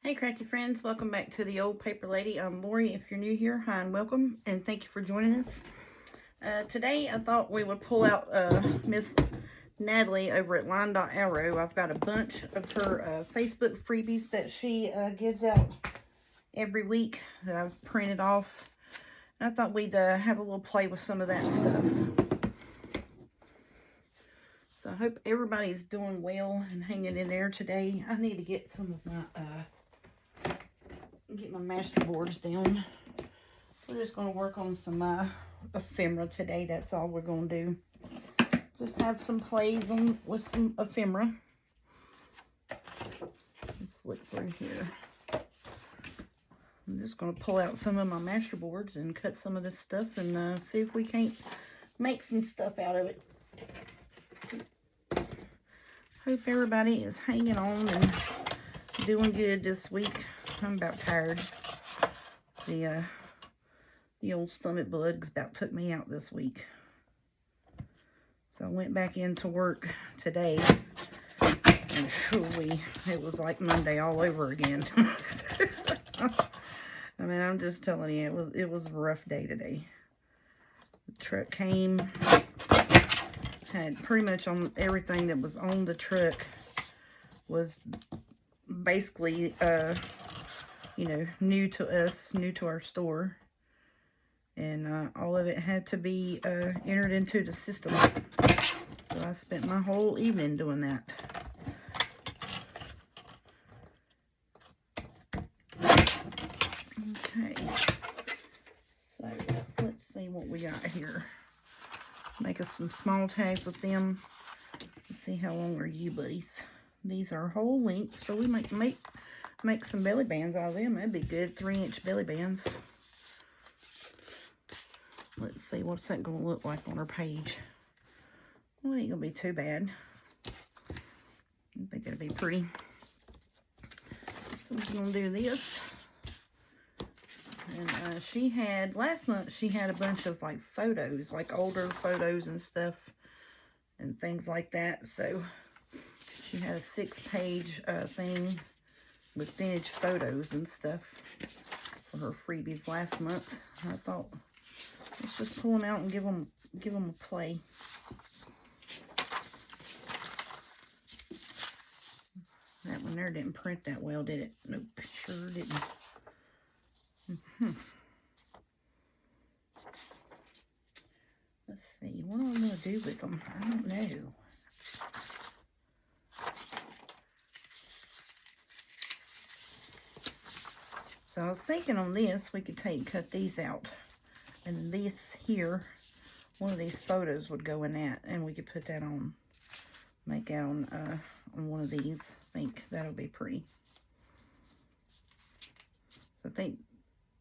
Hey crafty friends, welcome back to the Old Paper Lady. I'm Lori. If you're new here, hi and welcome, and thank you for joining us. Today I thought we would pull out Miss Natalie over at Line Arrow. I've got a bunch of her Facebook freebies that she gives out every week that I've printed off. And I thought we'd have a little play with some of that stuff. So I hope everybody's doing well and hanging in there today. I need to get some of my get my master boards down. We're just going to work on some ephemera today. That's all we're going to do. Just have some plays on with some ephemera. Let's look through here. I'm just going to pull out some of my master boards and cut some of this stuff and see if we can't make some stuff out of it. Hope everybody is hanging on and doing good this week. I'm about tired. The old stomach bugs about took me out this week. So I went back into work today. And it was like Monday all over again. I mean, I'm just telling you, it was a rough day today. The truck came, had pretty much on everything that was on the truck was basically, new to us, new to our store. And all of it had to be entered into the system. So I spent my whole evening doing that. Okay. So let's see what we got here. Make us some small tags with them. Let's see how long are you buddies. These are whole lengths, so we might make some belly bands out of them. That'd be good, 3-inch belly bands. Let's see, what's that going to look like on our page? Well, it ain't going to be too bad. I think it'll be pretty. So we're going to do this. And she had, last month, she had a bunch of, like, photos, like older photos and stuff and things like that. So she had a 6-page thing with vintage photos and stuff for her freebies last month. I thought, let's just pull them out and give them a play. That one there didn't print that well, did it? Nope, sure didn't. Let's see, what am I going to do with them? I don't know. So I was thinking on this, we could cut these out. And this here, one of these photos would go in that, and we could put that on, make that on one of these. I think that'll be pretty. So I think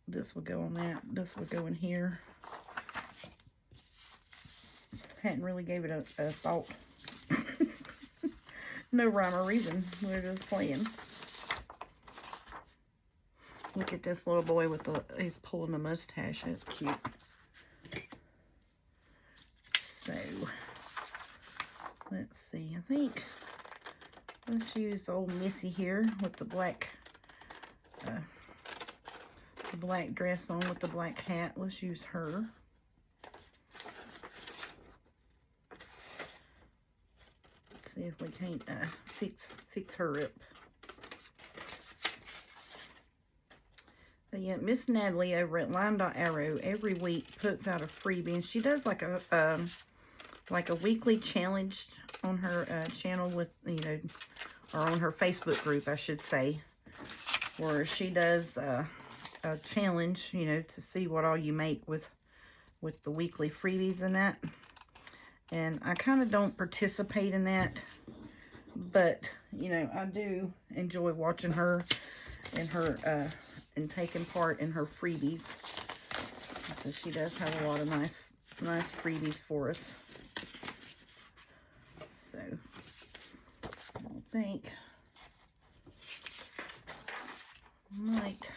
this would go on that. This would go in here. Hadn't really gave it a thought. No rhyme or reason. We're just playing. Look at this little boy with he's pulling the mustache. That's cute. So, let's see. I think let's use old Missy here with the black dress on with the black hat. Let's use her. Let's see if we can't fix her up. But yeah, Miss Natalie over at Line Arrow every week puts out a freebie, and she does like a weekly challenge on her channel with, or on her Facebook group, I should say, where she does a challenge, to see what all you make with the weekly freebies and that. And I kind of don't participate in that, but, I do enjoy watching her and her, and taking part in her freebies. So she does have a lot of nice freebies for us. So, I think I might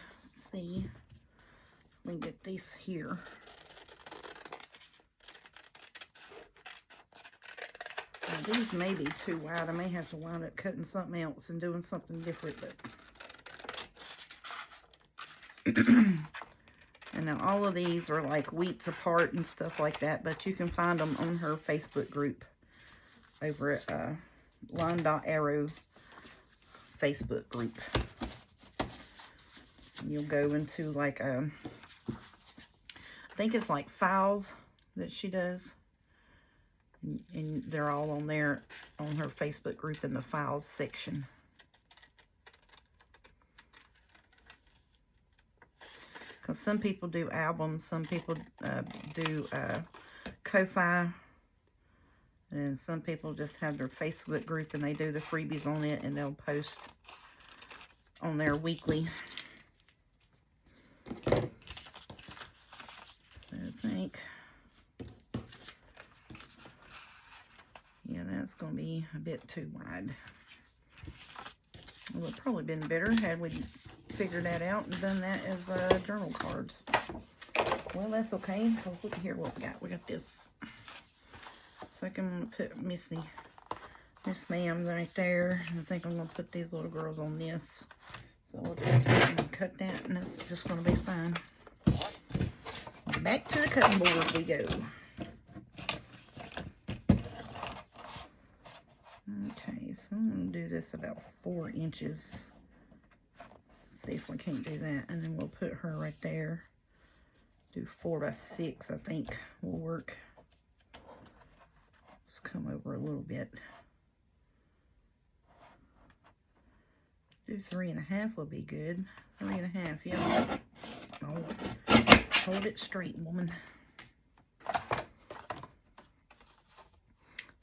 see if we can get these here. Now, these may be too wide. I may have to wind up cutting something else and doing something different, but And now all of these are like weeks apart and stuff like that, but you can find them on her Facebook group over at Line Dot Arrow Facebook group. You'll go into like I think it's like files that she does, and they're all on there on her Facebook group in the files section. Because some people do albums, some people do Ko-Fi, and some people just have their Facebook group and they do the freebies on it, and they'll post on there weekly. So I think, yeah, that's going to be a bit too wide. It would have probably been better had we figured that out and done that as journal cards. Well, that's okay, because look here what we got. We got this. So I can put Miss Ma'am right there. And I think I'm going to put these little girls on this. So we'll just cut that, and that's just going to be fine. Back to the cutting board we go. Okay, so I'm going to do this about 4 inches. See if we can't do that, and then we'll put her right there. Do 4 by 6, I think will work. Let's come over a little bit. Do 3.5 will be good. 3.5, yeah. Oh, hold it straight, woman.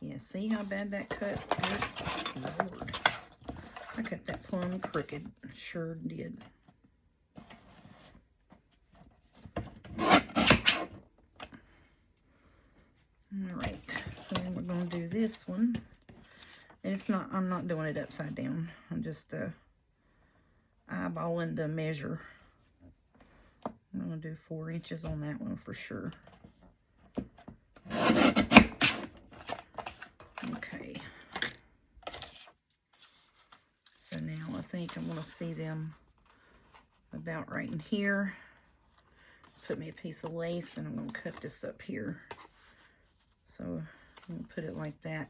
Yeah, see how bad that cut? Good Lord. I cut that plumb crooked. Sure did. Alright, so then we're going to do this one. And it's not, I'm not doing it upside down. I'm just eyeballing the measure. I'm going to do 4 inches on that one for sure. Okay. So now I think I'm going to see them about right in here. Put me a piece of lace, and I'm going to cut this up here. So I'm going to put it like that.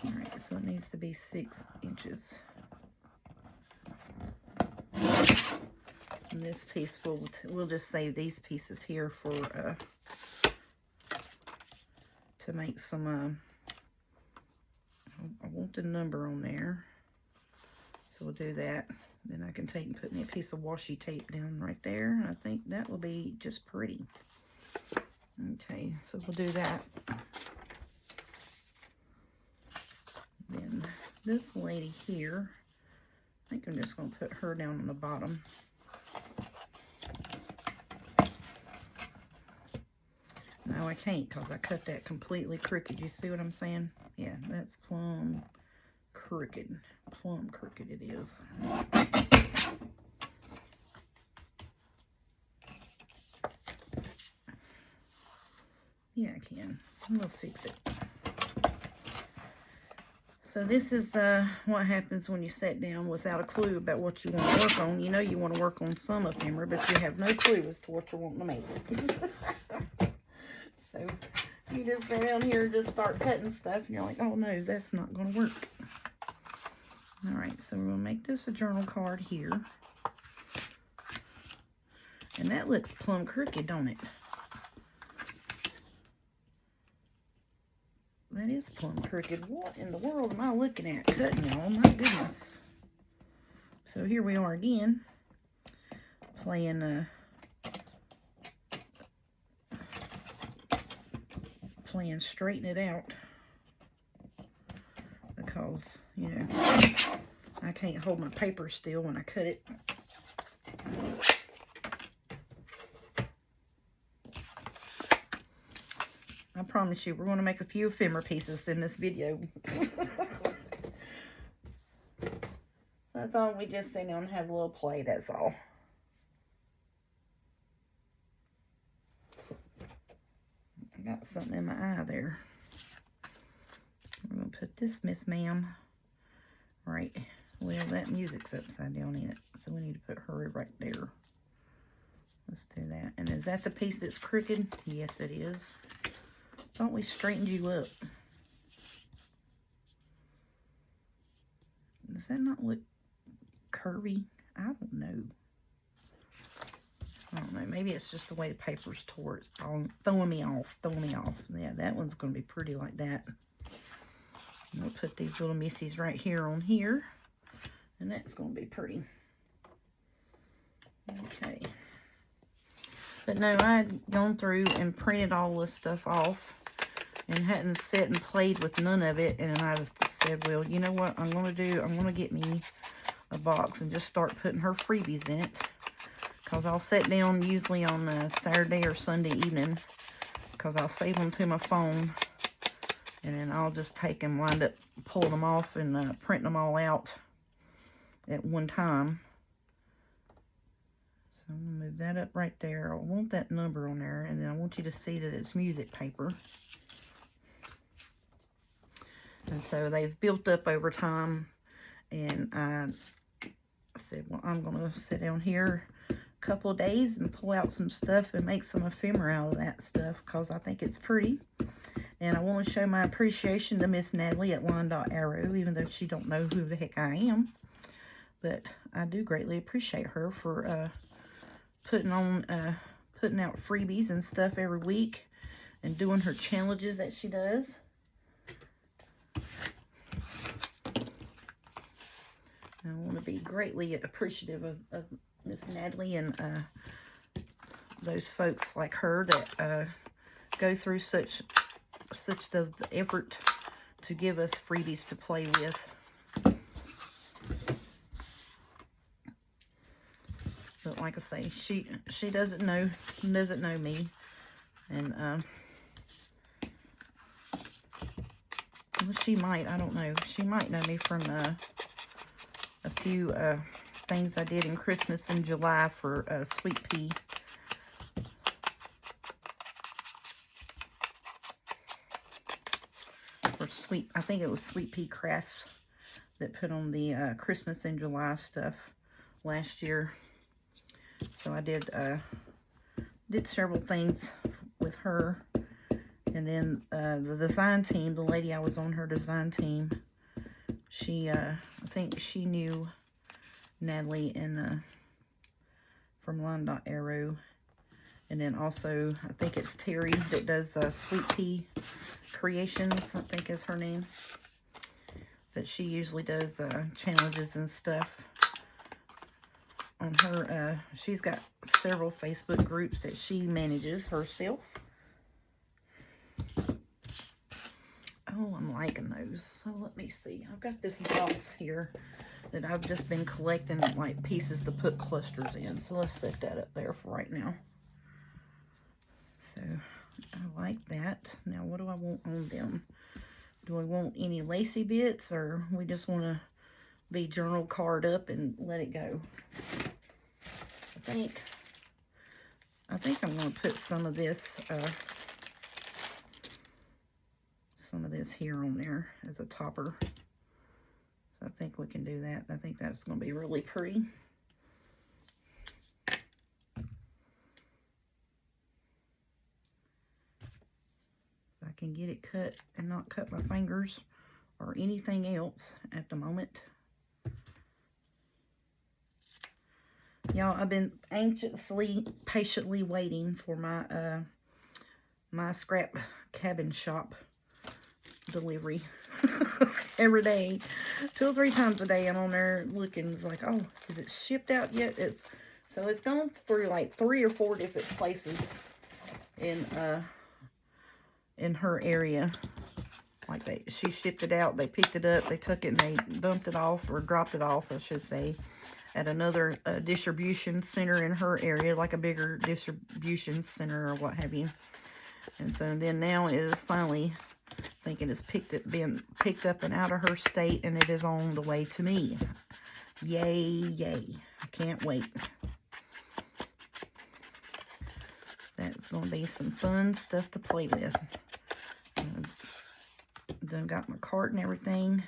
Alright, so it needs to be 6 inches. And this piece, we'll just save these pieces here for to make some I want the number on there, so we'll do that. Then I can take and put me a piece of washi tape down right there. I think that will be just pretty. Okay, so we'll do that. Then this lady here, I think I'm just going to put her down on the bottom. No, I can't, because I cut that completely crooked. You see what I'm saying? Yeah, that's plumb crooked. Plumb crooked it is. Yeah, I can. We'll fix it. So this is what happens when you sit down without a clue about what you want to work on. You know you want to work on some ephemera, but you have no clue as to what you're wanting to make. So you just sit down here and just start cutting stuff, and you're like, oh no, that's not going to work. Alright, so we're going to make this a journal card here. And that looks plumb crooked, don't it? That is plumb crooked. What in the world am I looking at cutting, y'all? My goodness. So here we are again, playing straighten it out, because, you know, I can't hold my paper still when I cut it. I promise you, we're going to make a few ephemera pieces in this video. So I thought we'd just sit down and have a little play, that's all. I got something in my eye there. We're going to put this Miss Ma'am right. Well, that music's upside down in it, so we need to put her right there. Let's do that. And is that the piece that's crooked? Yes, it is. Thought we straightened you up. Does that not look curvy? I don't know. I don't know. Maybe it's just the way the paper's tore. It's throwing me off. Yeah, that one's going to be pretty like that. I'm going to put these little missies right here on here. And that's going to be pretty. Okay. But no, I had gone through and printed all this stuff off and hadn't sat and played with none of it. And I just said, well, you know what I'm going to do? I'm going to get me a box and just start putting her freebies in it. Because I'll sit down usually on a Saturday or Sunday evening. Because I'll save them to my phone. And then I'll just take them, wind up pulling them off and print them all out at one time. So I'm going to move that up right there. I want that number on there. And then I want you to see that it's music paper. And so they've built up over time. And I said, well, I'm going to sit down here a couple of days and pull out some stuff and make some ephemera out of that stuff. Because I think it's pretty. And I want to show my appreciation to Miss Natalie at Line.Arrow. Even though she don't know who the heck I am. But I do greatly appreciate her for putting out freebies and stuff every week and doing her challenges that she does. I want to be greatly appreciative of Miss Natalie and those folks like her that go through such the effort to give us freebies to play with. But like I say, she doesn't know me, and well, she might. I don't know. She might know me from a few things I did in Christmas in July for Sweet Pea. I think it was Sweet Pea Crafts that put on the Christmas in July stuff last year. So I did several things with her. And then the design team, the lady I was on her design team, she, I think she knew Natalie from Line.Arrow. And then also, I think it's Terry that does Sweet Pea Creations, I think is her name. That she usually does challenges and stuff. On her, she's got several Facebook groups that she manages herself. Oh, I'm liking those. So let me see. I've got this box here that I've just been collecting like pieces to put clusters in. So let's set that up there for right now. So I like that. Now what do I want on them? Do I want any lacy bits, or we just want to be journal card up and let it go? I think I'm going to put some of this here on there as a topper. So I think we can do that. I think that's going to be really pretty. If I can get it cut and not cut my fingers or anything else at the moment. Y'all, I've been anxiously, patiently waiting for my my scrap cabin shop delivery. Every day, 2 or 3 times a day, I'm on there looking. It's like, oh, is it shipped out yet? So it's gone through like 3 or 4 different places in her area. Like she shipped it out, they picked it up, they took it and they dumped it off, or dropped it off, I should say, at another distribution center in her area, like a bigger distribution center or what have you. And so then now it is finally, thinking it's been picked up and out of her state, and it is on the way to me. Yay, yay. I can't wait. That's going to be some fun stuff to play with. Done got my cart and everything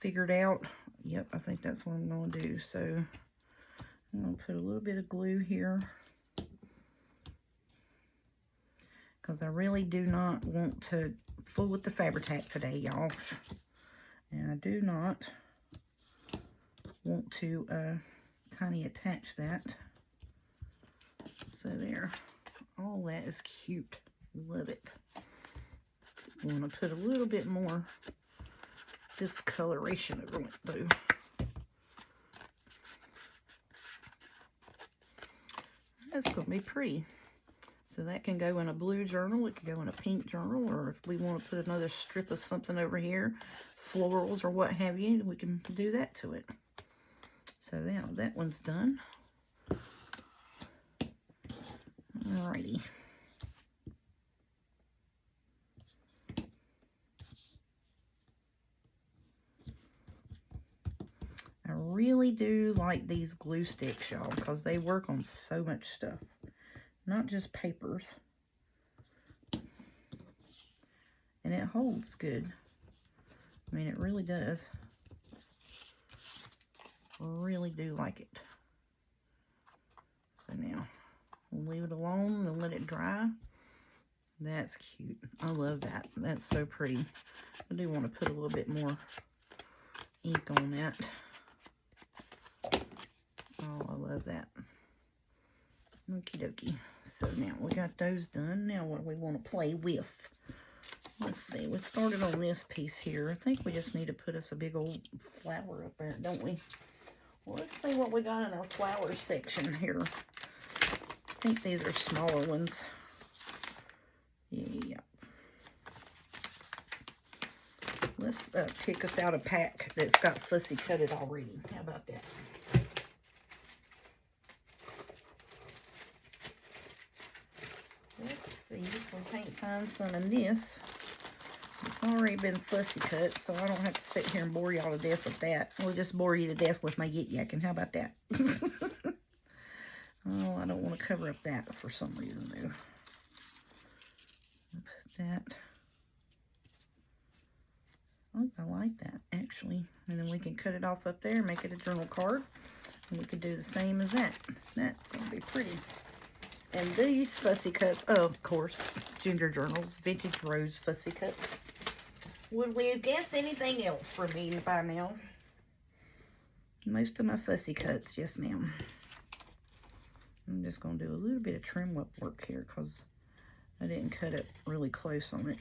figured out. Yep, I think that's what I'm going to do. So I'm going to put a little bit of glue here, because I really do not want to fool with the Fabri-Tac today, y'all. And I do not want to tiny attach that. So there. All that is cute. Love it. I'm going to put a little bit more discoloration over it though. That's going to be pretty. So that can go in a blue journal, it can go in a pink journal, or if we want to put another strip of something over here, florals or what have you, we can do that to it. So now that one's done. Alrighty. I really do like these glue sticks, y'all, because they work on so much stuff. Not just papers. And it holds good. I mean, it really does. Really do like it. So now, we'll leave it alone and let it dry. That's cute. I love that. That's so pretty. I do want to put a little bit more ink on that. Oh, I love that. Okie dokie. So now we got those done. Now what do we want to play with? Let's see. We started on this piece here. I think we just need to put us a big old flower up there, don't we? Well, let's see what we got in our flower section here. I think these are smaller ones. Yeah. Let's pick us out a pack that's got fussy cutted already. How about that? Let's see if we can't find some in this. It's already been fussy cut, so I don't have to sit here and bore y'all to death with that. We'll just bore you to death with my yik-yakking. How about that? Oh, I don't want to cover up that for some reason, though. Put that. Oh, I like that, actually. And then we can cut it off up there and make it a journal card. And we could do the same as that. That's going to be pretty. And these fussy cuts, oh, of course, Ginger Journals, Vintage Rose fussy cuts. Would we have guessed anything else from me by now? Most of my fussy cuts, yes ma'am. I'm just going to do a little bit of trim work here because I didn't cut it really close on it.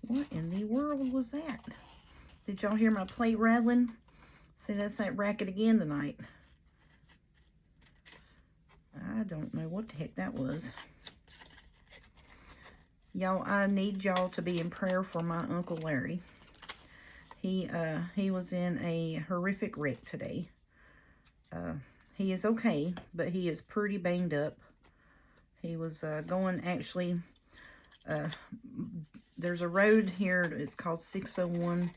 What in the world was that? Did y'all hear my plate rattling? See, that's that racket again tonight. I don't know what the heck that was. Y'all, I need y'all to be in prayer for my Uncle Larry. He was in a horrific wreck today. He is okay, but he is pretty banged up. He was going, actually, there's a road here, it's called 601,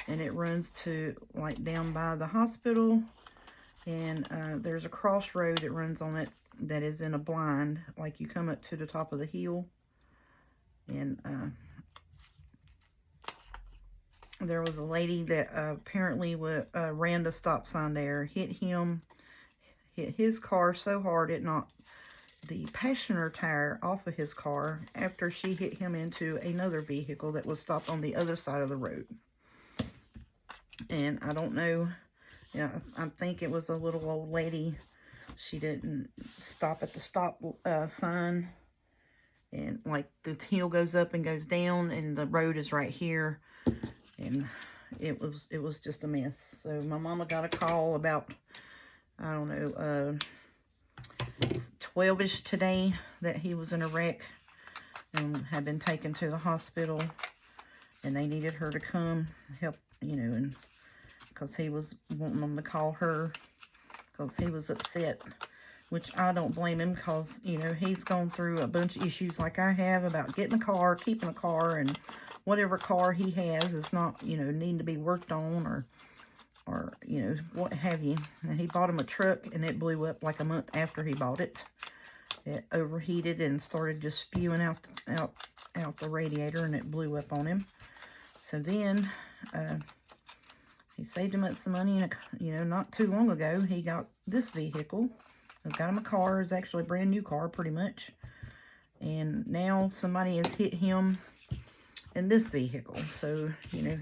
and it runs to, like, down by the hospital, and there's a crossroad that runs on it that is in a blind, like you come up to the top of the hill, and there was a lady that apparently ran the stop sign there, hit his car so hard it knocked the passenger tire off of his car after she hit him into another vehicle that was stopped on the other side of the road. And I don't know, I think it was a little old lady. She didn't stop at the stop sign, and like the hill goes up and goes down, and the road is right here, and it was just a mess. So my mama got a call about, I don't know, 12ish today that he was in a wreck and had been taken to the hospital, and they needed her to come help, and because he was wanting them to call her because he was upset which I don't blame him because, you know, he's gone through a bunch of issues like I have about getting a car, keeping a car, and whatever car he has is not, you know, needing to be worked on or, you know, what have you. And he bought him a truck, and it blew up like a month after he bought it. It overheated and started just spewing out the radiator, and it blew up on him. So then, he saved him up some money, and, you know, not too long ago, he got this vehicle. I got him a car. It's actually a brand new car, pretty much. And now somebody has hit him in this vehicle. So, you know,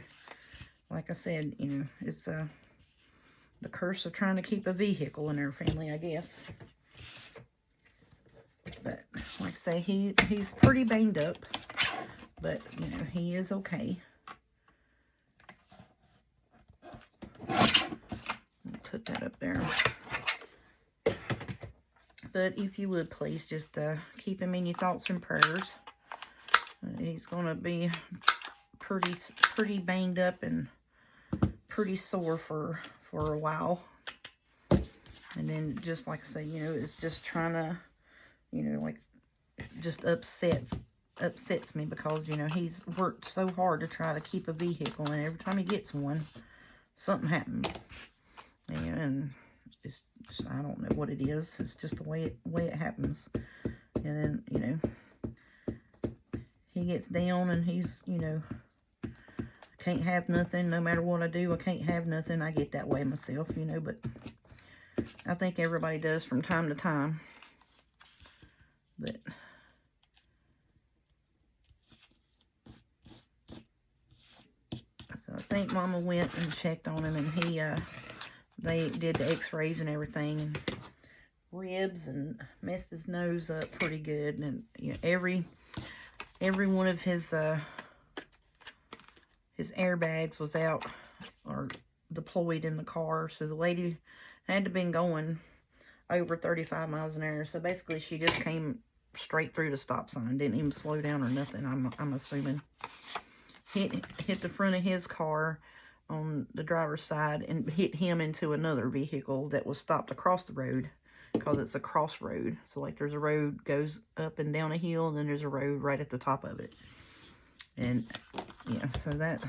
like I said, you know, it's the curse of trying to keep a vehicle in our family, I guess. But like I say, he's pretty banged up, but you know, he is okay. Put that up there. But if you would please just keep him in your thoughts and prayers. He's gonna be pretty banged up and pretty sore for a while. And then, just like I say, you know, it's just trying to, you know, like, it just upsets me because, you know, he's worked so hard to try to keep a vehicle, and every time he gets one, something happens. And it's just, I don't know what it is. It's just the way it happens. And then, you know, he gets down and he's, you know, can't have nothing. No matter what I do, I can't have nothing. I get that way myself, you know, but I think everybody does from time to time. But so I think Mama went and checked on him, and they did the x-rays and everything, and ribs, and messed his nose up pretty good. And you know, every one of his airbags was out or deployed in the car. So the lady had to been going over 35 miles an hour. So basically, she just came straight through the stop sign, didn't even slow down or nothing. I'm assuming hit the front of his car on the driver's side and hit him into another vehicle that was stopped across the road, because it's a crossroad. So like, there's a road goes up and down a hill, and then there's a road right at the top of it. And yeah, so that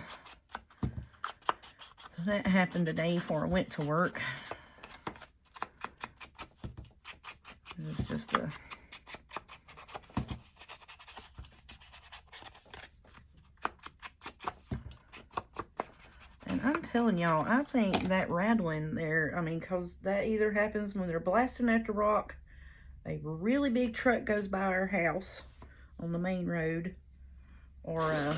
happened today before I went to work. It was just and I'm telling y'all, I think that rattling there, I mean, because that either happens when they're blasting at the rock, a really big truck goes by our house on the main road, or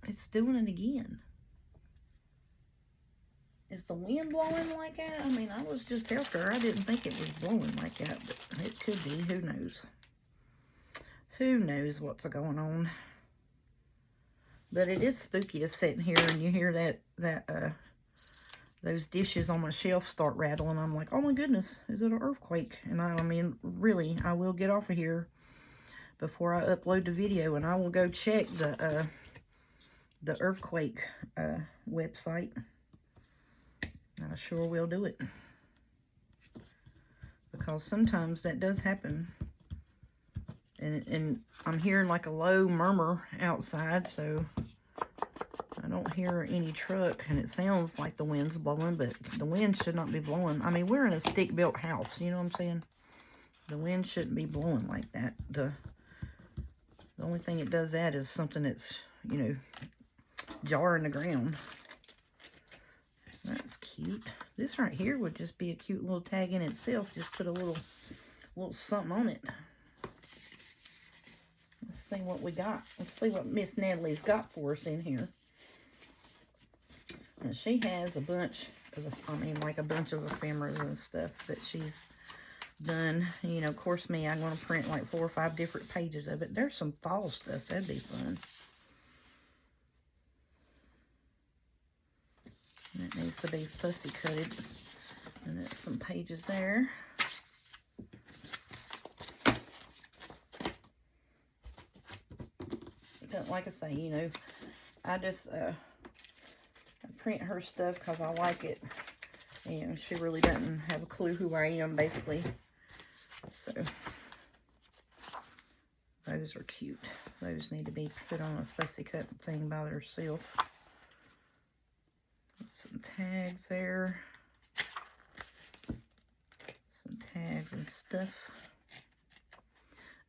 it's doing it again. Is the wind blowing like that? I mean, I was just out there. I didn't think it was blowing like that, but it could be. Who knows? Who knows what's going on? But it is spooky to sit in here and you hear that those dishes on my shelf start rattling. I'm like, oh my goodness, is it an earthquake? And I mean, really, I will get off of here before I upload the video, and I will go check the earthquake website. I sure will do it, because sometimes that does happen. And I'm hearing like a low murmur outside, so I don't hear any truck, and it sounds like the wind's blowing, but the wind should not be blowing. I mean, we're in a stick-built house, you know what I'm saying? The wind shouldn't be blowing like that. The only thing it does that is something that's, you know, jarring the ground. That's cute. This right here would just be a cute little tag in itself. Just put a little something on it. Let's see what we got. Let's see what Miss Natalie's got for us in here. And she has a bunch of, like a bunch of ephemeras and stuff that she's done. You know, of course, I'm going to print like 4 or 5 different pages of it. There's some fall stuff. That'd be fun. That needs to be fussy cutted. And that's some pages there. But like I say, you know, I just I print her stuff because I like it. And she really doesn't have a clue who I am, basically. So, those are cute. Those need to be put on a fussy cut thing by themselves. Some tags there. Some tags and stuff.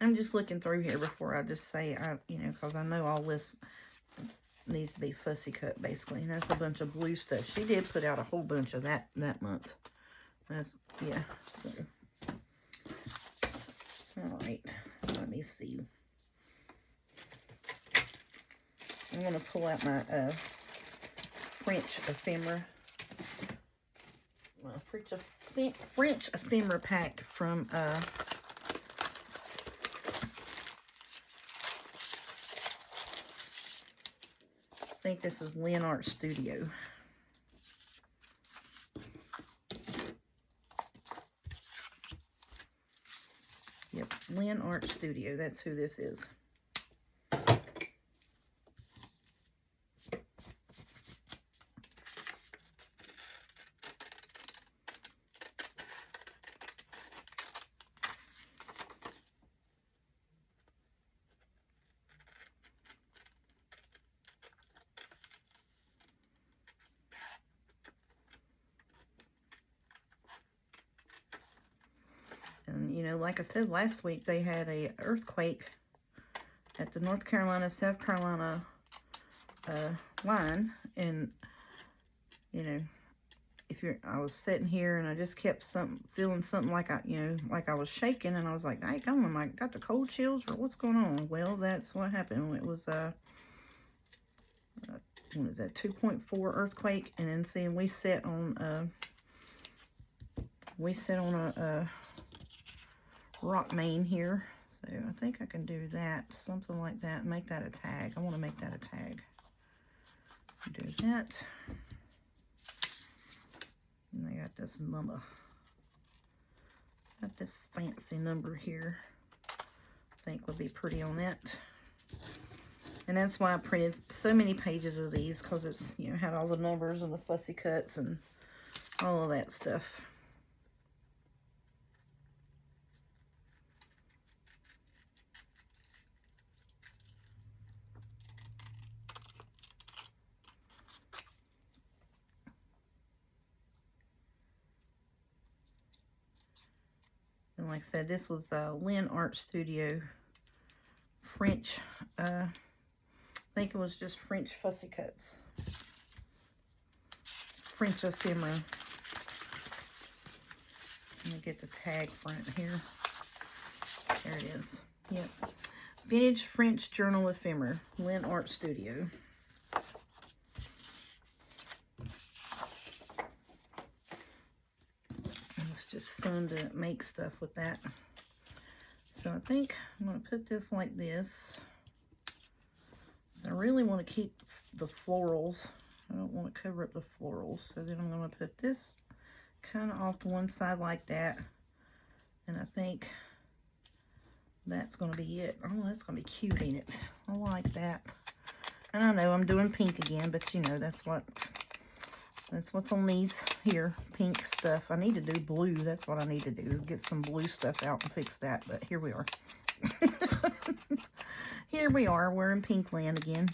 I'm just looking through here before I just say, you know, because I know all this needs to be fussy cut, basically. And that's a bunch of blue stuff. She did put out a whole bunch of that month. That's, yeah, so. All right, let me see. I'm going to pull out my French ephemera. My French ephemera pack from I think this is Lynn Art Studio. Yep, Lynn Art Studio, that's who this is. And, you know, like I said last week, they had a earthquake at the North Carolina, South Carolina line. And, you know, I was sitting here and I just kept feeling something like I was shaking. And I was like, hey, come on, I got the cold chills or what's going on? Well, that's what happened. It was, what is that, 2.4 earthquake. And then seeing we sat on a rock main here, so I think I can do that, something like that, make that a tag. I want to make that a tag. Do that, and I got this number, got this fancy number here. I think would be pretty on that, and that's why I printed so many pages of these, because it's, you know, had all the numbers and the fussy cuts and all of that stuff. And like I said, this was Lynn Art Studio French, I think it was just French fussy cuts. French ephemera. Let me get the tag front here. There it is. Yep. Vintage French Journal Ephemera, Lynn Art Studio. It's just fun to make stuff with that. So I think I'm going to put this like this. I really want to keep the florals. I don't want to cover up the florals. So then I'm going to put this kind of off to one side like that. And I think that's going to be it. Oh, that's going to be cute, ain't it? I like that. And I know I'm doing pink again, but you know, that's what's on these here, pink stuff. I need to do blue. That's what I need to do, get some blue stuff out and fix that. But here we are. Here we are. We're in pink land again.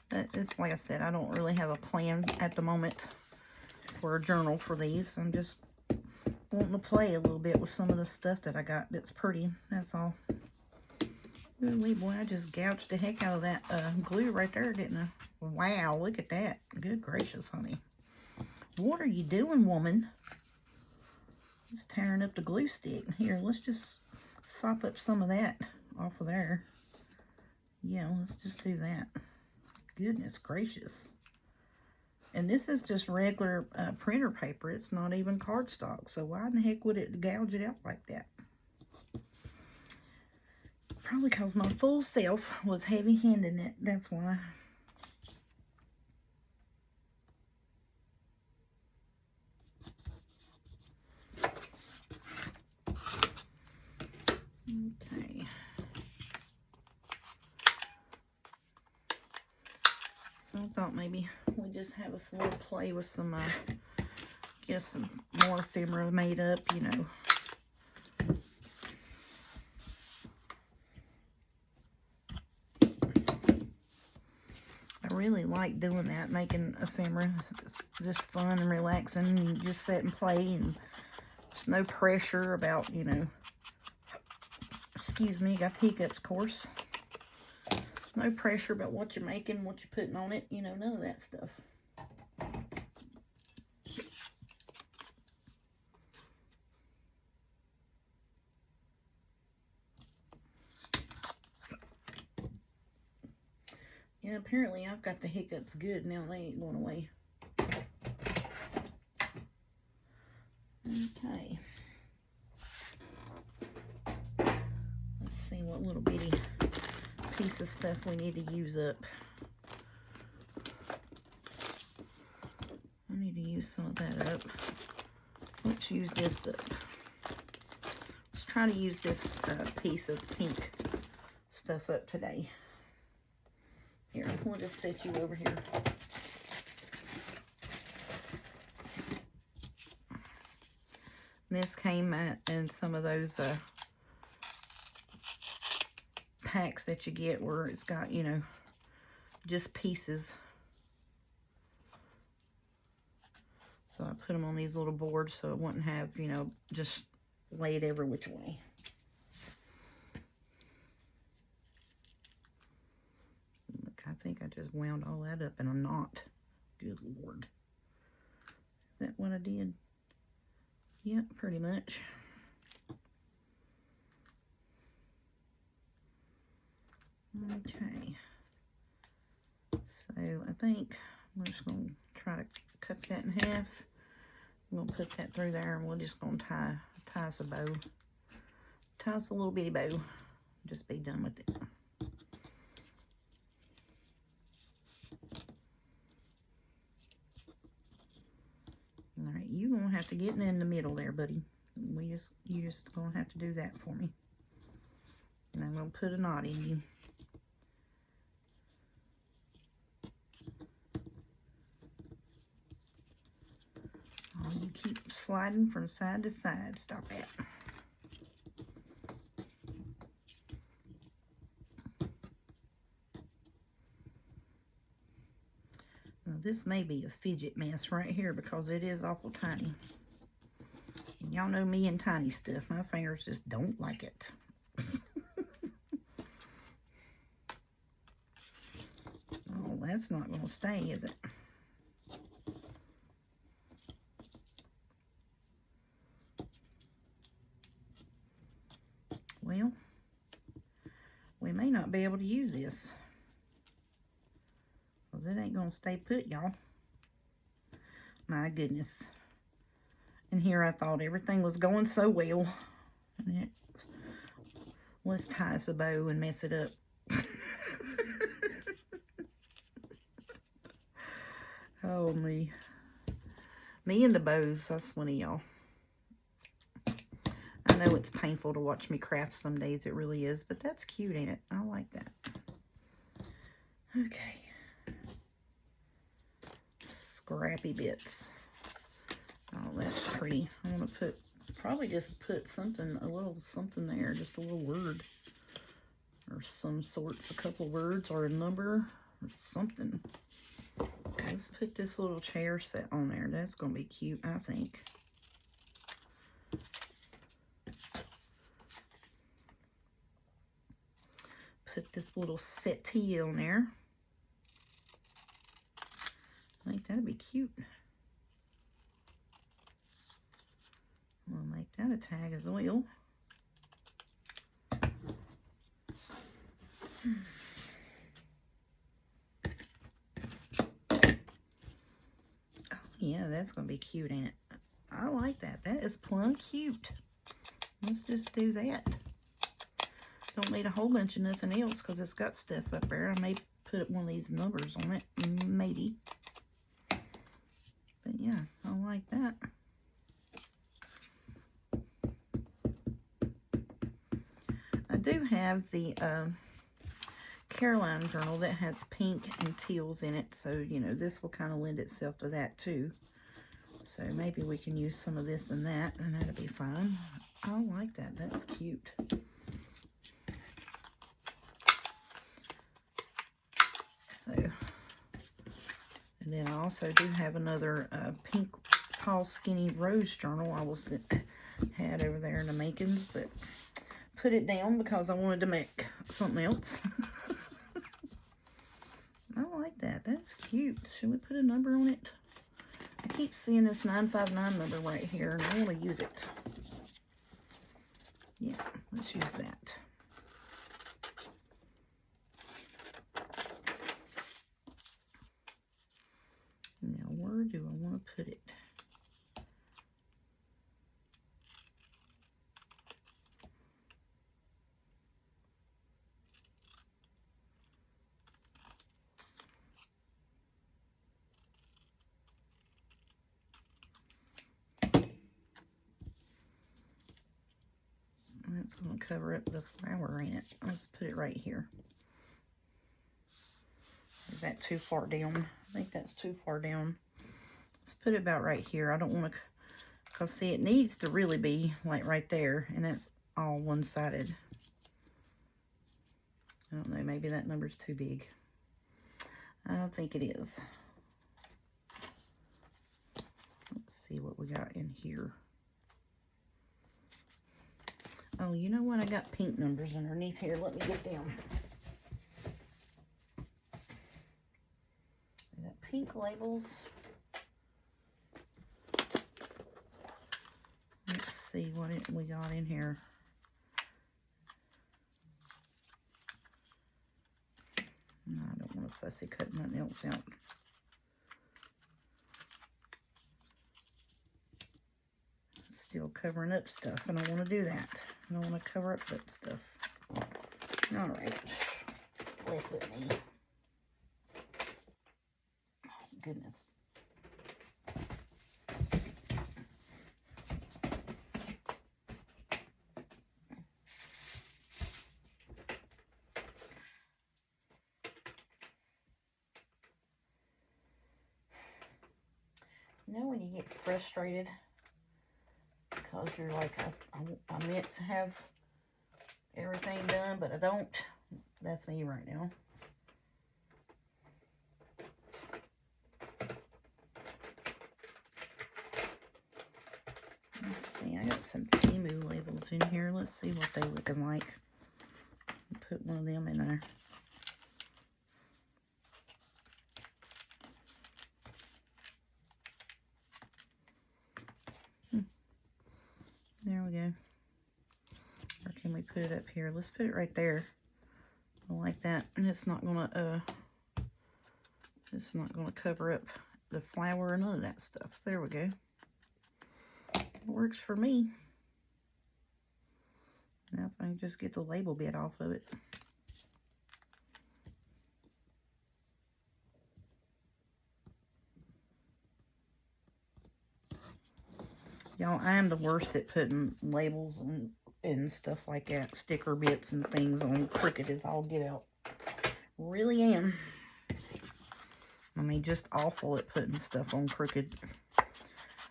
But it's like I said, I don't really have a plan at the moment for a journal for these. I'm just wanting to play a little bit with some of the stuff that I got that's pretty. That's all. Ooh, boy, I just gouged the heck out of that glue right there, didn't I? Wow, look at that. Good gracious, honey. What are you doing, woman? Just tearing up the glue stick. Here, let's just sop up some of that off of there. Yeah, let's just do that. Goodness gracious. And this is just regular printer paper. It's not even cardstock. So why in the heck would it gouge it out like that? Probably because my full self was heavy-handing it. That's why. Okay. I thought maybe we'd just have us a little play with some, get some more ephemera made up, you know. I really like doing that, making ephemera. It's just fun and relaxing. You just sit and play, and there's no pressure about, you know, excuse me, got hiccups, of course. No pressure about what you're making, what you're putting on it, you know, none of that stuff. Yeah, apparently I've got the hiccups good now. They ain't going away. Okay. Let's see what little bitty piece of stuff we need to use up. I need to use some of that up. Let's use this up. Let's try to use this piece of pink stuff up today. Here, we'll just set you over here. This came in some of those packs that you get where it's got, you know, just pieces. So I put them on these little boards so it wouldn't have, you know, just laid every which way. Look, I think I just wound all that up in a knot. Good Lord. Is that what I did? Yep, pretty much. Okay. So I think I'm just going to try to cut that in half. I'm going to put that through there, and we're just going to tie us a bow. Tie us a little bitty bow. Just be done with it. All right, you're going to have to get in the middle there, buddy. You just going to have to do that for me. And I'm going to put a knot in you. Oh, you keep sliding from side to side. Stop that. Now, this may be a fidget mess right here because it is awful tiny. And y'all know me and tiny stuff. My fingers just don't like it. Oh, that's not going to stay, is it? Well, we may not be able to use this. Because it ain't going to stay put, y'all. My goodness. And here I thought everything was going so well. And let's tie us a bow and mess it up. Oh, me. Me and the bows, that's one of y'all. I know it's painful to watch me craft some days, it really is, but that's cute, ain't it? I like that. Okay. Scrappy bits. Oh, that's pretty. I want to probably just put something, a little something there, just a little word. Or some sorts, a couple words, or a number, or something. Let's put this little chair set on there. That's going to be cute, I think. Put this little settee on there. I think that'd be cute. We'll make that a tag as well. Oh, yeah, that's going to be cute, ain't it? I like that. That is plumb cute. Let's just do that. Don't need a whole bunch of nothing else because it's got stuff up there. I may put one of these numbers on it. Maybe. But yeah, I like that. I do have the Caroline journal that has pink and teals in it. So, you know, this will kind of lend itself to that too. So maybe we can use some of this and that, and that'll be fine. I like that. That's cute. So, and then I also do have another pink Tall Skinny Rose journal had over there in the makings, but put it down because I wanted to make something else. I like that. That's cute. Should we put a number on it? I keep seeing this 959 number right here, and I want to use it. Yeah, let's use that. Now, where do I want to put it? That's going to cover up the flower in it. Let's put it right here. Is that too far down? I think that's too far down. Let's put it about right here. I don't want to, because see, it needs to really be like right there, and that's all one-sided. I don't know, maybe that number's too big. I don't think it is. Let's see what we got in here. Oh, you know what? I got pink numbers underneath here. Let me get them. I got pink labels. Let's see what we got in here. No, I don't want to fussy cut nothing else out. Still covering up stuff, and I want to do that. I don't want to cover up that stuff. All right. Bless it me. Oh, goodness. You know when you get frustrated because you're like, I meant to have everything done, but I don't. That's me right now. Let's see, I got some Temu labels in here. Let's see what they looking like. Put one of them in there. There we go. Or can we put it up here? Let's put it right there. I like that. And it's not gonna cover up the flower or none of that stuff. There we go. It works for me. Now if I can just get the label bit off of it. Y'all, I am the worst at putting labels and stuff like that, sticker bits and things on Cricut as all get out. Really am. I mean, just awful at putting stuff on Cricut.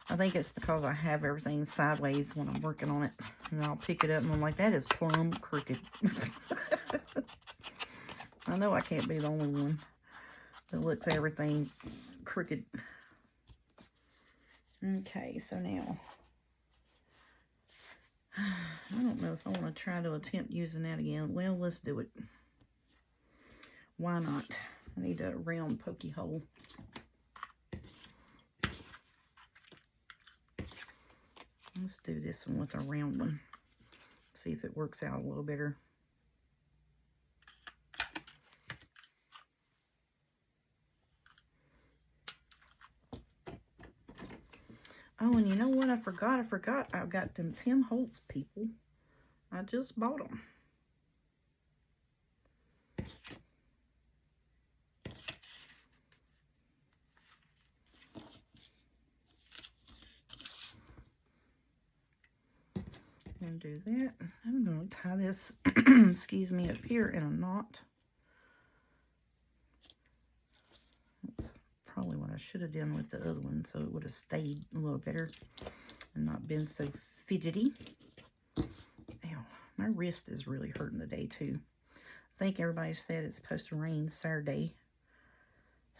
I think it's because I have everything sideways when I'm working on it. And I'll pick it up and I'm like, that is plumb crooked. I know I can't be the only one that looks at everything crooked. Okay, so now, I don't know if I want to try to attempt using that again. Well, let's do it. Why not? I need a round pokey hole. Let's do this one with a round one. See if it works out a little better. Oh, and you know what? I forgot. I've got them Tim Holtz people. I just bought them. And do that. I'm going to tie this, excuse me, up here in a knot. I should have done with the other one, so it would have stayed a little better and not been so fidgety. Ow, my wrist is really hurting today too. I think everybody said it's supposed to rain Saturday.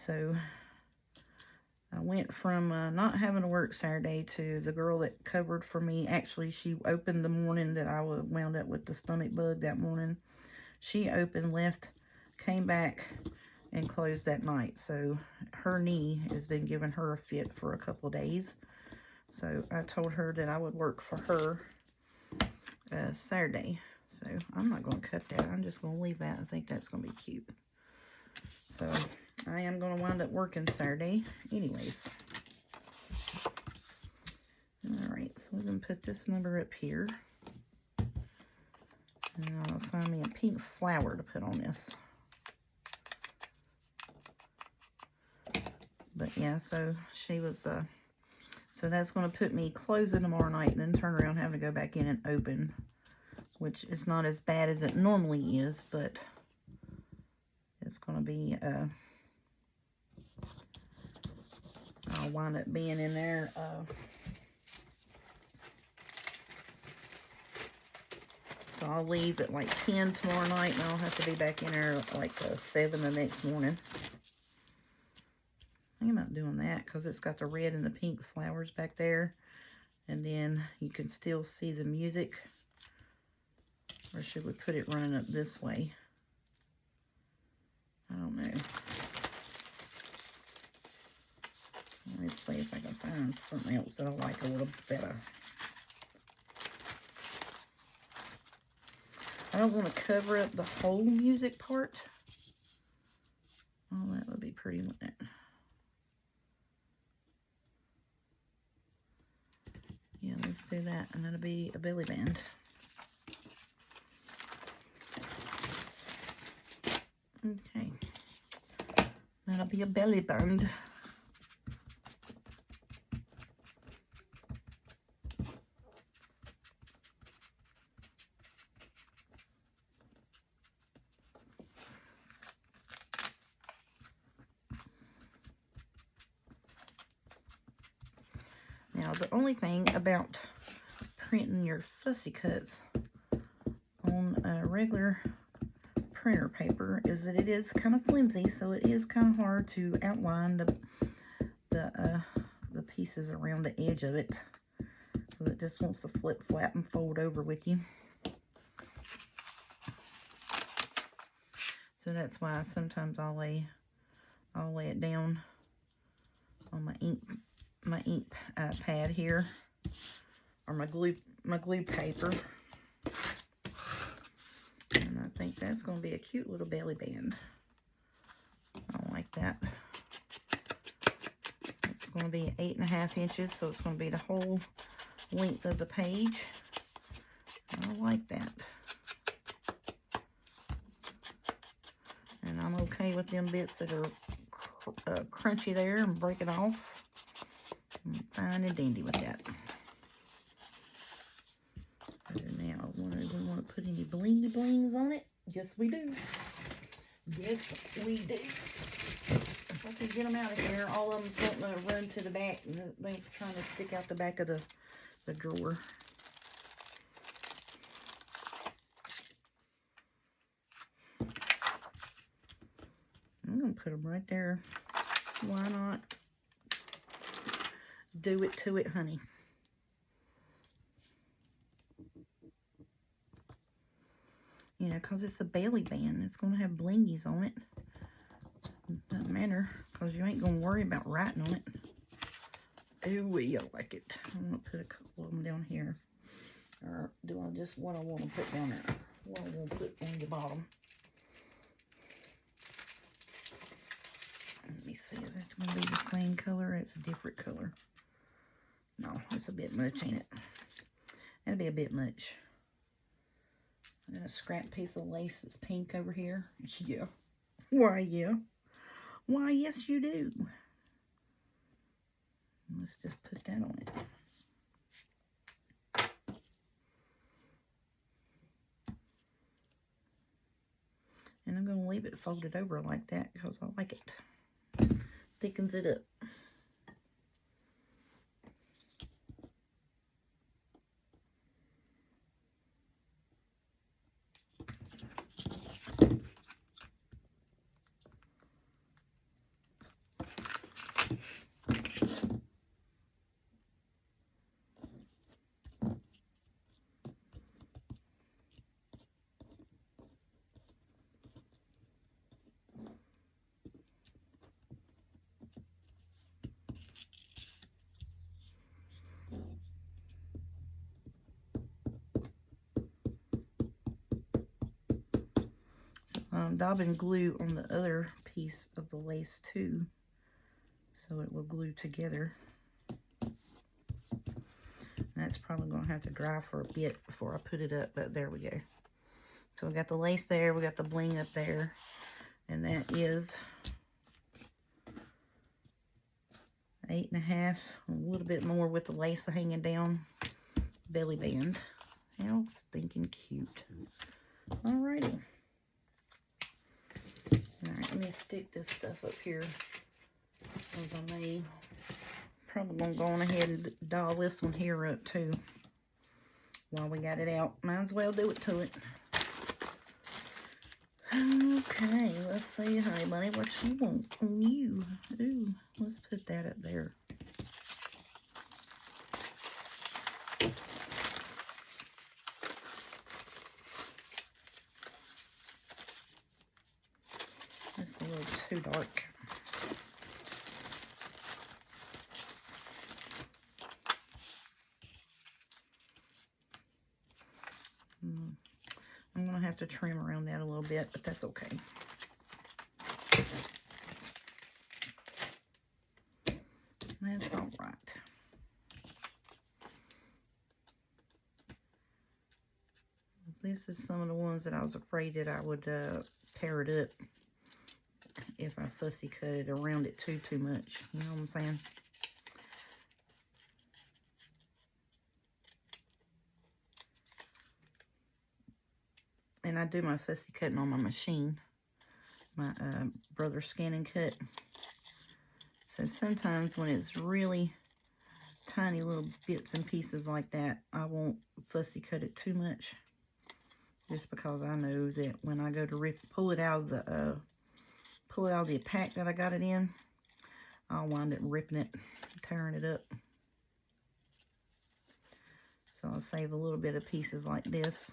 So I went from not having to work Saturday to the girl that covered for me. Actually, she opened the morning that I wound up with the stomach bug that morning. She opened, left, came back, and closed that night. So her knee has been giving her a fit for a couple of days. So I told her that I would work for her Saturday. So I'm not going to cut that. I'm just going to leave that. I think that's going to be cute. So I am going to wind up working Saturday anyways. Alright, so we're going to put this number up here. And I'll find me a pink flower to put on this. But yeah, so she was, so that's going to put me closing tomorrow night and then turn around having to go back in and open, which is not as bad as it normally is, but it's going to be, I'll wind up being in there, so I'll leave at like 10 tomorrow night, and I'll have to be back in there at like 7 the next morning. I'm not doing that because it's got the red and the pink flowers back there. And then you can still see the music. Or should we put it running up this way? I don't know. Let me see if I can find something else that I like a little better. I don't want to cover up the whole music part. Oh, that would be pretty much. Yeah, let's do that, and that'll be a belly band. Okay, that'll be a belly band. Now, the only thing about printing your fussy cuts on a regular printer paper is that it is kind of flimsy, so it is kind of hard to outline the pieces around the edge of it. So it just wants to flip, flap, and fold over with you. So that's why sometimes I'll lay it down on my ink pad here, or my glue paper. And I think that's going to be a cute little belly band. I like that. It's going to be 8.5 inches, so it's going to be the whole length of the page. I like that. And I'm okay with them bits that are crunchy there and break it off. I'm fine and dandy with that. Now, we want to put any blingy blings on it? Yes, we do. Yes, we do. If I can get them out of here, all of them's wanting to run to the back, and they're trying to stick out the back of the drawer. I'm going to put them right there. Why not? Do it to it, honey. You know, because it's a belly band. It's going to have blingies on it. Doesn't matter, because you ain't going to worry about writing on it. Oh, I like it. I'm going to put a couple of them down here. Or do I just what I want to put down there? What I want to put on the bottom. Let me see, is that going to be the same color? It's a different color. No, it's a bit much, ain't it? That'll be a bit much. I got a scrap piece of lace that's pink over here. Yeah. Why, yeah. Why, yes, you do. Let's just put that on it. And I'm going to leave it folded over like that because I like it. Thickens it up. daubing glue on the other piece of the lace too, so it will glue together. That's probably going to have to dry for a bit before I put it up, but there we go. So we got the lace there, we got the bling up there, and that is 8.5, a little bit more with the lace hanging down, belly band. How stinking cute. Alrighty. Alright, let me stick this stuff up here, as I may. Probably gonna go on ahead and doll this one here up too while we got it out. Might as well do it to it. Okay, let's see, honey bunny, what you want on you. Ooh, let's put that up there. That's a little too dark. I'm going to have to trim around that a little bit, but that's okay. That's all right. This is some of the ones that I was afraid that I would tear it up if I fussy cut it around it too much. You know what I'm saying? And I do my fussy cutting on my machine, my Brother Scan and Cut. So sometimes when it's really tiny little bits and pieces like that, I won't fussy cut it too much, just because I know that when I go to pull it out of the pack that I got it in, I'll wind up ripping it, tearing it up. So I'll save a little bit of pieces like this,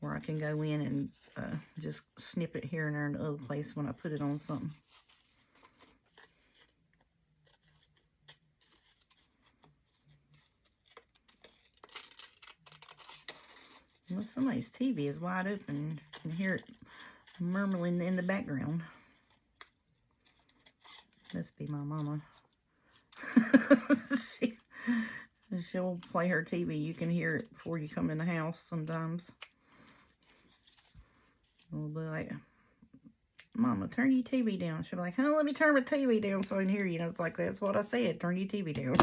where I can go in and just snip it here and there in the other place when I put it on something. Well, somebody's TV is wide open. You can hear it murmuring in the background. Must be my mama. She'll play her TV. You can hear it before you come in the house sometimes. We'll be like, Mama, turn your TV down. She'll be like, let me turn my TV down so I can hear you. And it's like, that's what I said. Turn your TV down.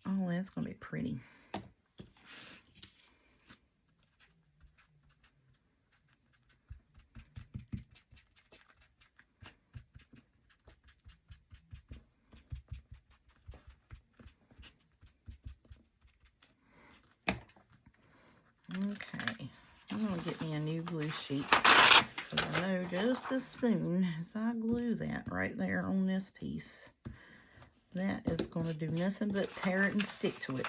Oh, that's going to be pretty. Okay, I'm going to get me a new glue sheet, so I know just as soon as I glue that right there on this piece, that is going to do nothing but tear it and stick to it.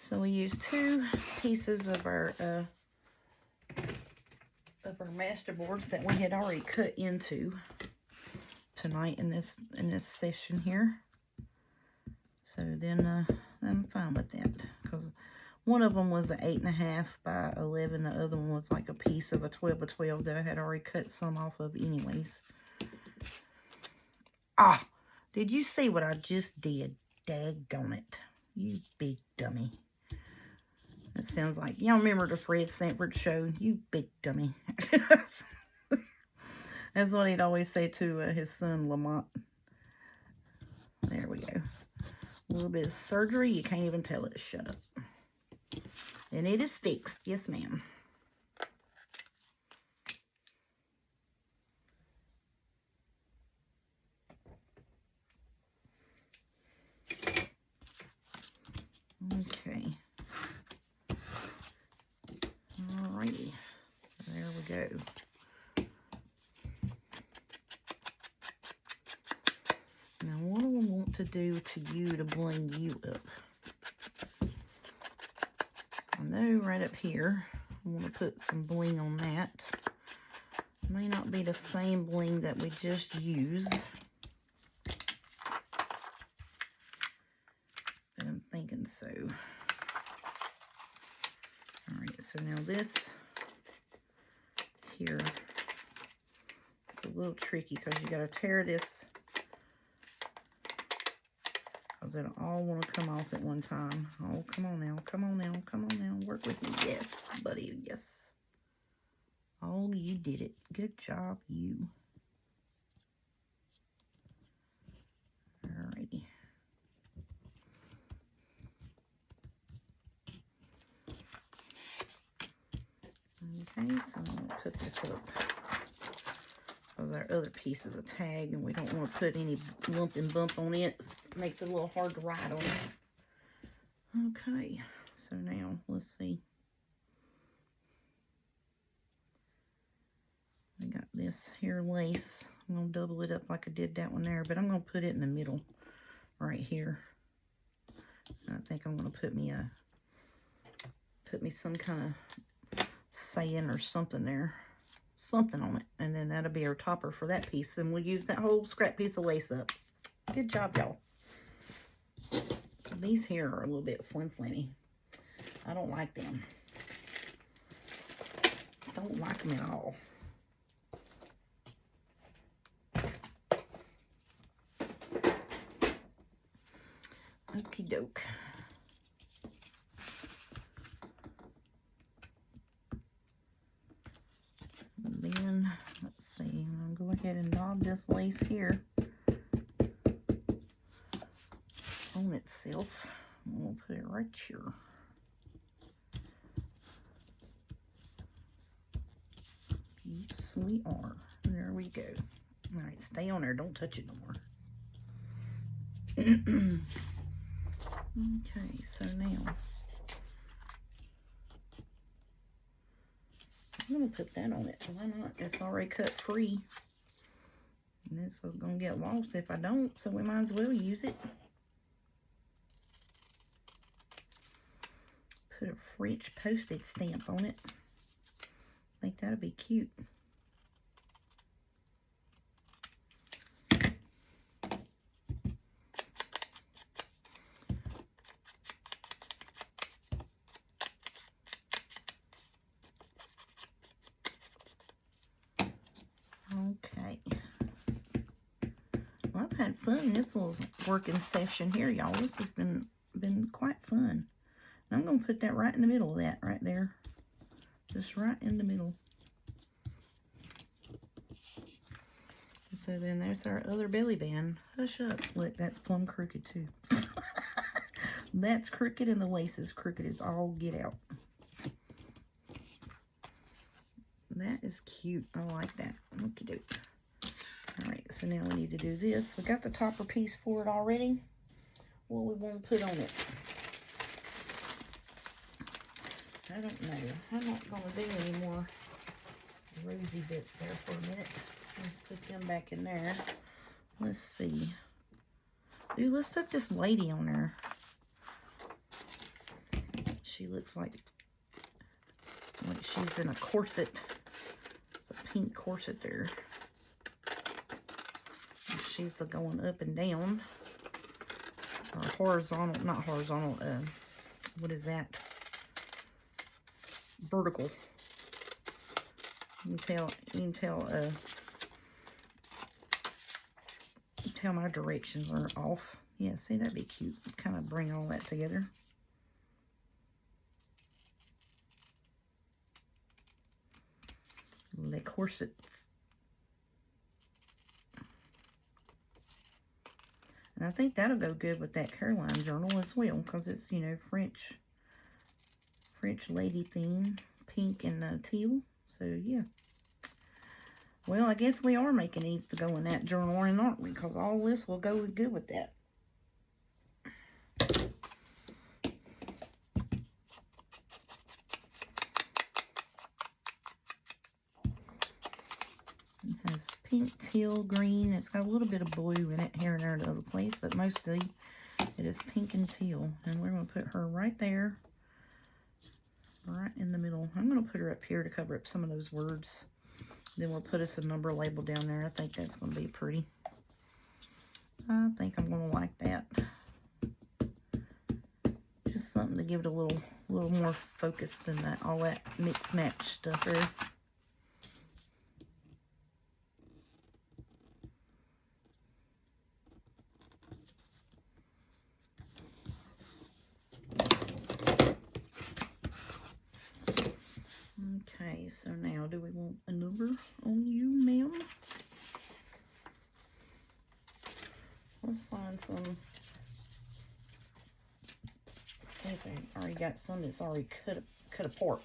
So we use 2 pieces of our master boards that we had already cut into tonight in this session here. So then I'm fine with that, because one of them was an 8.5 by 11. The other one was like a piece of a 12 by 12 that I had already cut some off of anyways. Ah, did you see what I just did? Daggone it, you big dummy. It sounds like, y'all remember the Fred Sanford show? You big dummy. That's what he'd always say to his son, Lamont. There we go. A little bit of surgery. You can't even tell it. Shut up. And it is fixed. Yes, ma'am. Okay. Alrighty. There we go. Now, what do I want to do to you to bling you up? I know right up here, I want to put some bling on that. May not be the same bling that we just used. But I'm thinking so. Alright, so now this here is a little tricky because you got to tear this because it'll all want to come off at one time. Oh, come on now, come on now, come on now. Work with me. Yes, buddy, yes. Oh, you did it. Good job, you. Alrighty. Okay, so I'm going to put this up. Because our other piece is a tag, and we don't want to put any lump and bump on it. It makes it a little hard to write on it. Okay, so now, let's see. I got this here lace. I'm going to double it up like I did that one there, but I'm going to put it in the middle right here. I think I'm going to put me some kind of saying or something there. Something on it. And then that'll be our topper for that piece. And we'll use that whole scrap piece of lace up. Good job, y'all. These here are a little bit flim-flammy. I don't like them. I don't like them at all. Okie doke. And then, let's see, I'm going to go ahead and knob this lace here on itself. I'm going to put it right here. Yes, we are. There we go. All right, stay on there. Don't touch it no more. Okay, so now I'm going to put that on it. Why not? It's already cut free. And this is going to get lost if I don't, so we might as well use it. Put a French postage stamp on it. I think that'll be cute. Okay. Well, I've had fun in this little working session here, y'all. This has been quite fun. And I'm going to put that right in the middle of that, right there. Just right in the middle. So then there's our other belly band. Hush up. Look, that's plumb crooked too. That's crooked and the lace is crooked as all get out. That is cute. I like that. Okie doke. Alright, so now we need to do this. We got the topper piece for it already. What we want to put on it? I don't know. I'm not going to do any more rosy bits there for a minute. Let's put them back in there. Let's see. Ooh, let's put this lady on there. She looks like she's in a corset. It's a pink corset there. She's going up and down. Or horizontal, not horizontal, what is that? Vertical. You can tell my directions are off. Yeah, see, that'd be cute. Kind of bring all that together. The corsets. And I think that'll go good with that Caroline journal as well, because it's, you know, French lady theme, pink and teal. So yeah. Well, I guess we are making these to go in that journal, aren't we? Because all this will go good with that. It has pink, teal, green. It's got a little bit of blue in it here and there in the other place, but mostly it is pink and teal. And we're going to put her right there, right in the middle. I'm going to put her up here to cover up some of those words Then we'll put us a number label down there. I think that's going to be pretty. I think I'm going to like that. Just something to give it a little more focus than that, all that mix match stuff there. Okay, so now do we want a number on you, ma'am? Let's find some. I think I already got some that's already cut apart.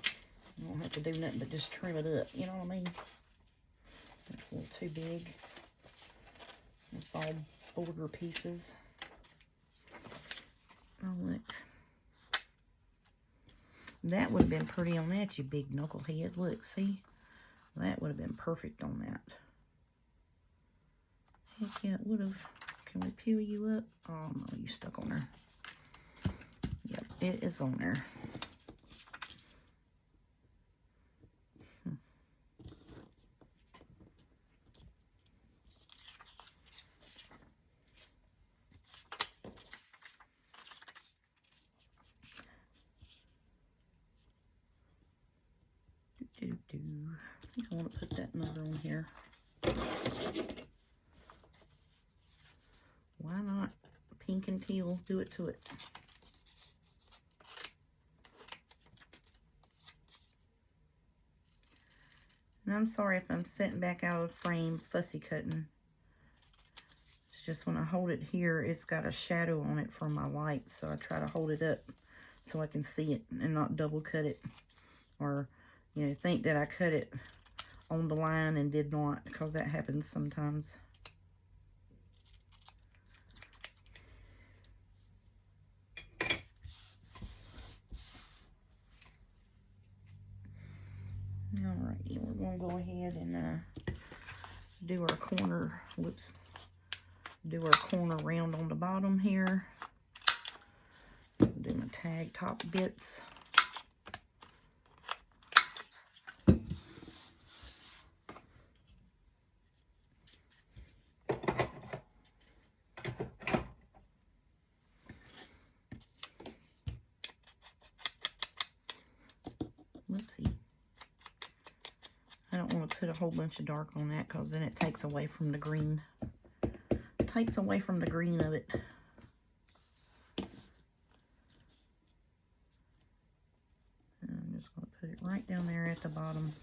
I don't have to do nothing but just trim it up. You know what I mean? That's a little too big. It's all border pieces. Oh, look. That would have been pretty on that, you big knucklehead. Look, see? That would have been perfect on that. Heck yeah, it would have. Can we peel you up? Oh, no, you stuck on there. Yep, it is on there. I think I want to put that number on here. Why not? Pink and teal, do it to it. And I'm sorry if I'm sitting back out of frame fussy cutting. It's just when I hold it here, it's got a shadow on it from my light, so I try to hold it up so I can see it and not double cut it, or think that I cut it on the line and did not, because that happens sometimes. Alrighty, we're going to go ahead and do our corner, do our corner round on the bottom here. Do my tag top bits. Let's see. I don't want to put a whole bunch of dark on that because then it takes away from the green. Takes away from the green of it. And I'm just going to put it right down there at the bottom.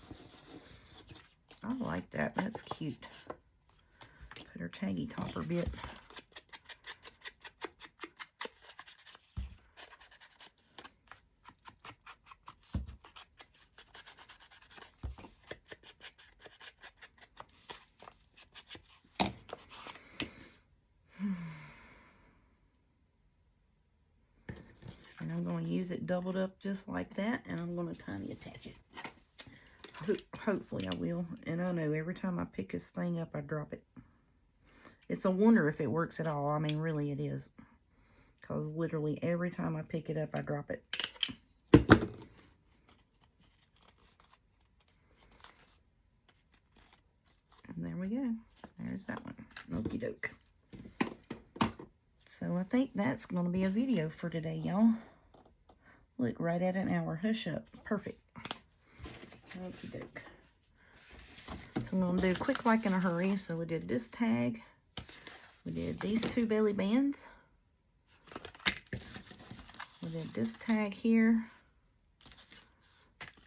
I like that. That's cute. Put her taggy topper bit. And I'm going to use it doubled up just like that, and I'm going to tiny attach it. Hopefully I will. And I know every time I pick this thing up, I drop it. It's a wonder if it works at all. I mean, really it is. Because literally every time I pick it up, I drop it. And there we go. There's that one. Okie doke. So I think that's going to be a video for today, y'all. Look, right at an hour. Hush up. Perfect. Okie doke. So I'm going to do quick like in a hurry. So we did this tag. We did these two belly bands. We did this tag here.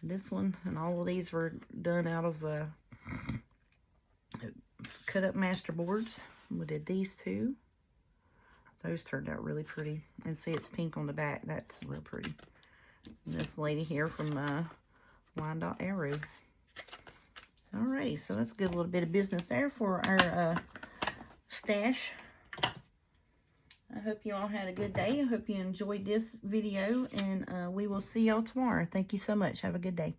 This one. And all of these were done out of cut up master boards. We did these two. Those turned out really pretty. And see, it's pink on the back. That's real pretty. And this lady here from Line Dot Arrow. Alrighty, so that's a good little bit of business there for our stash. I hope you all had a good day. I hope you enjoyed this video, and we will see y'all tomorrow. Thank you so much. Have a good day.